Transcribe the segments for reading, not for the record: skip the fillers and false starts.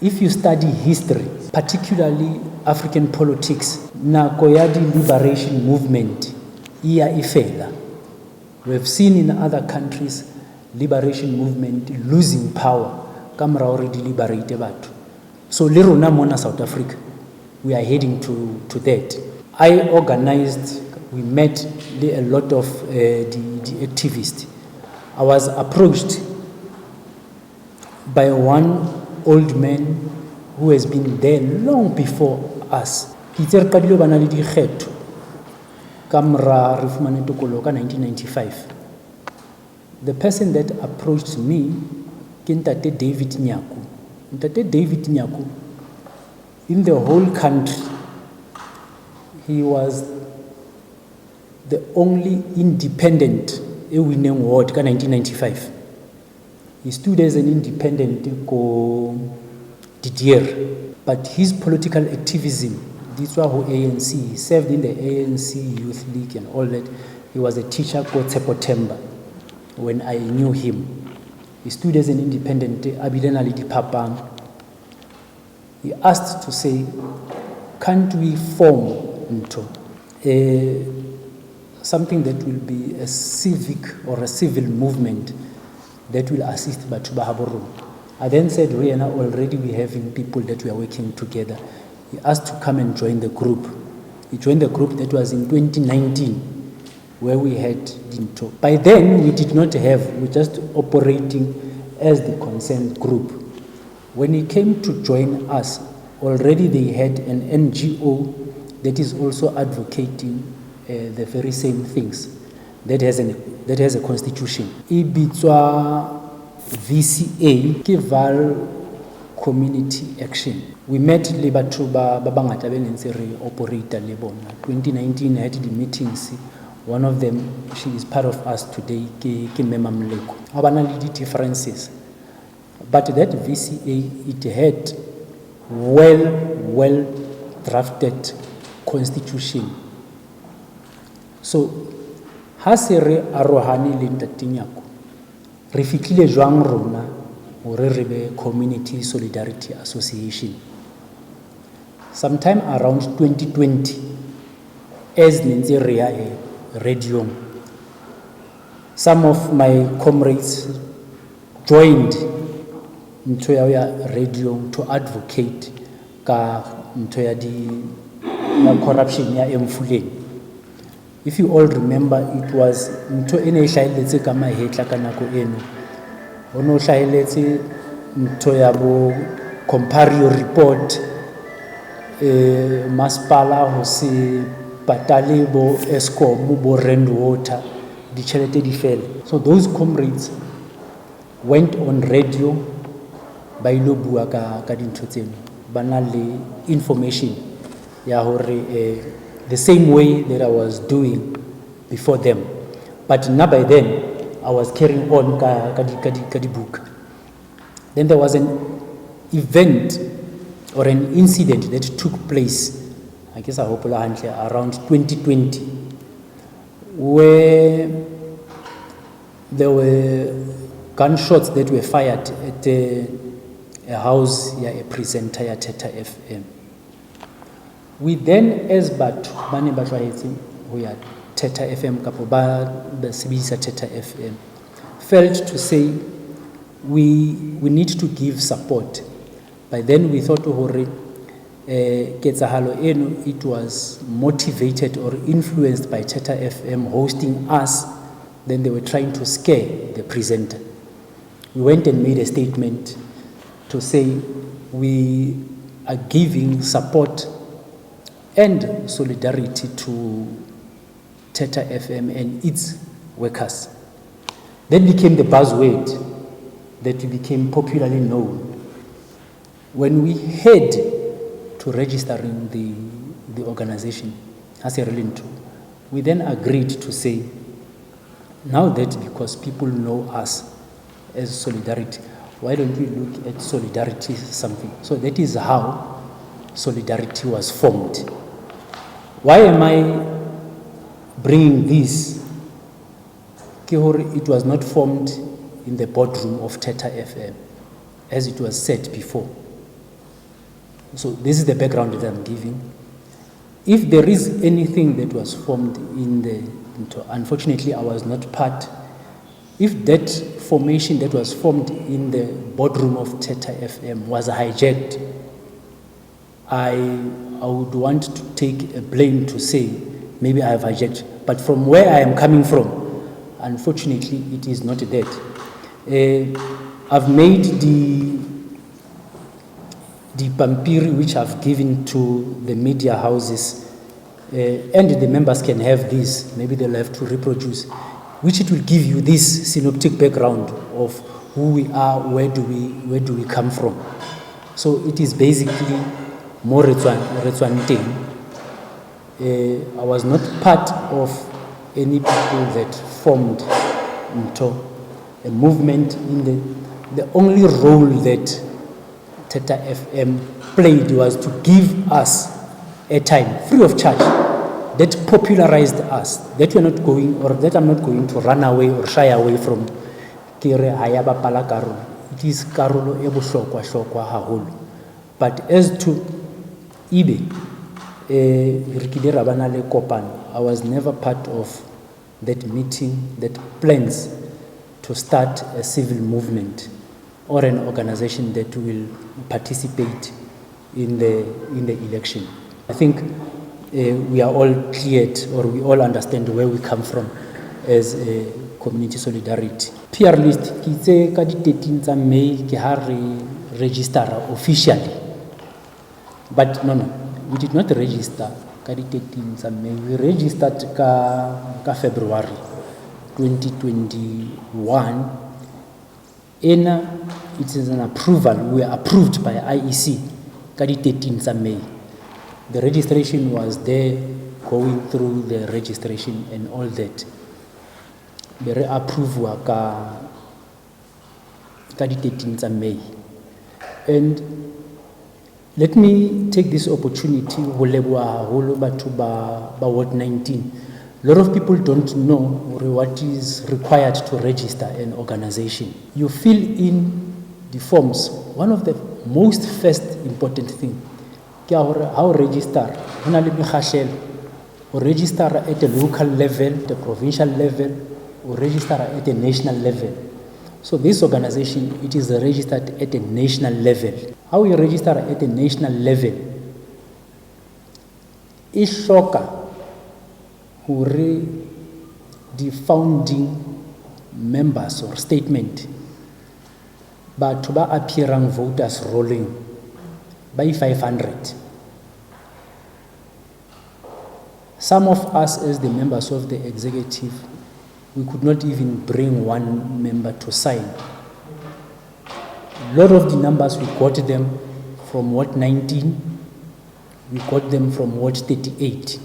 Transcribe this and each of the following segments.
If you study history, particularly African politics, nako ya di liberation movement iya ifela. We've seen in other countries liberation movement losing power kamra already liberate batho. So le rona mona South Africa, we are heading to that. I organized, we met a lot of the activists. I was approached by one old man who has been there long before us. Kitse re qadile bana le dikgetho kamra re fumane tokolo ka 1995. The person that approached me ke ntate David Nyaku. Ntate David Nyaku, in the whole country, he was the only independent winning award ka 1995. He stood as an independent ko Didier, but his political activism, this was who ANC, he served in the ANC Youth League and all that. He was a teacher called September when I knew him. He stood as an independent, he asked to say, can't we form into something that will be a civic or a civil movement that will assist Batuba Haborum. I then said, already we having people that we are working together. He asked to come and join the group. He joined the group that was in 2019, where we had Dinto. By then, we did not have, we were just operating as the consent group. When he came to join us, already they had an NGO that is also advocating the very same things, that has a constitution. Ibitswa VCA, Vaal Community Action. We met le batho ba bangata be ntse re operator le bona. 2019 had the meetings. One of them, she is part of us today, ke Mema Mleko. Abana le differences. But that VCA, it had well drafted constitution. So, ha se re arohane le ntate Nyako, re fitlhile jwang rona hore re be Community Solidarity Association. Sometime around 2020, as nentse re ya radio, some of my comrades joined into ya radio to advocate ka into ya di corruption ya Emfuleni. If you all remember, it was into ene hlahelletse ka mahetla ka nako eno. Ono hlahelletse into ya bo compare report masipala ho se patale bo Eskom bo Rand Water di chelete di fell. So those comrades went on radio ba ilo bua ka dintho tseno, ba na le information ya hore the same way that I was doing before them, but now by then I was carrying on ka di book. Then there was an event or an incident that took place, I guess around 2020, where there were gunshots that were fired at a house, a presenter at Theta FM. We then, as Bane Batwahetse, we are Theta FM, the Sibisa Theta FM, felt to say we need to give support. By then we thought it was motivated or influenced by Theta FM hosting us. Then they were trying to scare the presenter. We went and made a statement to say we are giving support and solidarity to Theta FM and its workers. That became the buzzword that became popularly known. When we head to registering the organization as a relinto, we then agreed to say, now that because people know us as Solidarity, why don't we look at Solidarity as something? So that is how Solidarity was formed. Why am I bringing this? It was not formed in the boardroom of Theta FM, as it was said before. So this is the background that I'm giving. If there is anything that was formed unfortunately I was not part. If that formation that was formed in the boardroom of Theta FM was hijacked, I would want to take a blame to say maybe I have hijacked. But from where I am coming from, unfortunately, it is not that. I've made the pampiri which I've given to the media houses, and the members can have this. Maybe they'll have to reproduce, which it will give you this synoptic background of who we are, where do we come from. So it is basically more Retswanting. I was not part of any people that formed into a movement. The only role that Theta FM played was to give us airtime free of charge. That popularized us. That we're not going, or that I'm not going to run away or shy away from. It is karolo e bohlokwa haholo. But as to eBay, I was never part of that meeting, that plans to start a civil movement or an organization that will participate in the election. I think we are all cleared, or we all understand where we come from as a community solidarity. PR list, ki tse ka di 13 tsa May ke ha re register officially. But no, we did not register ka di 13 tsa May. We registered ka February 2021. It is an approval. We are approved by IEC ka di 13 tsa May. The registration was there, going through the registration and all that. Very approval ka di 13th of May. And let me take this opportunity to Ward 19. A lot of people don't know what is required to register an organization. You fill in the forms. One of the most first important thing, how register, or register at the local level, the provincial level, or register at the national level. So this organization, it is registered at a national level. How you register at the national level? Ishoka, who the founding members or statement, but to appearang voters rolling by 500. Some of us, as the members of the executive, we could not even bring one member to sign. A lot of the numbers, we got them from Ward 19, we got them from Ward 38.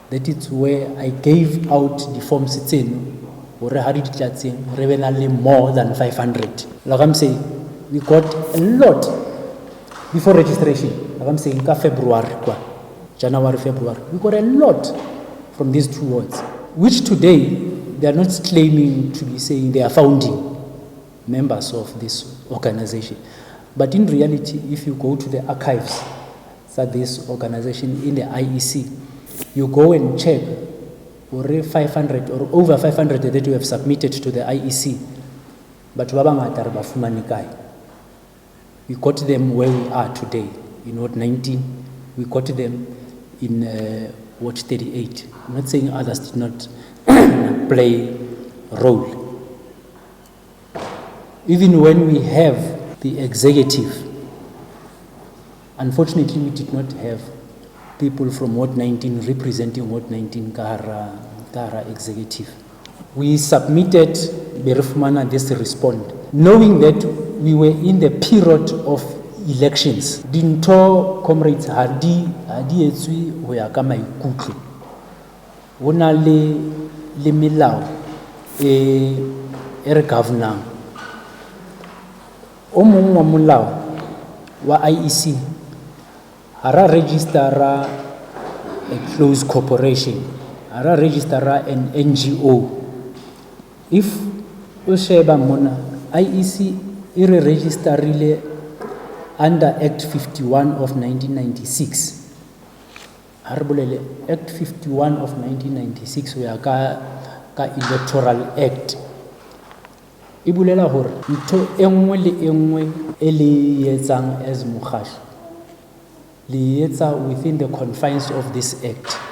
That is where I gave out the forms more than 500. Like I'm saying, we got a lot before registration. Like I'm saying, January, February, we got a lot from these two wards, which today they are not claiming to be saying they are founding members of this organization. But in reality, if you go to the archives of this organization in the IEC, you go and check or 500 or over 500 that you have submitted to the IEC. But we got them where we are today in Ward 19. We got them in Ward 38. I'm not saying others did not play a role. Even when we have the executive, unfortunately we did not have people from Ward 19 representing Ward 19 Kahara executive. We submitted Berufumana this respond, knowing that we were in the period of elections. Dinto comrades hadi etswi ho ya ka maikutlo. Hona le melao e re governang. O mong wa molao wa IEC ara registera a closed corporation, ara registera an NGO. If o sheba mona IEC e re registerile under Act 51 of 1996. Act 51 of 1996 we are ka Electoral Act. E bolela hore ntho engwe le engwe e le etsang as mokgatlo le etsa within the confines of this act.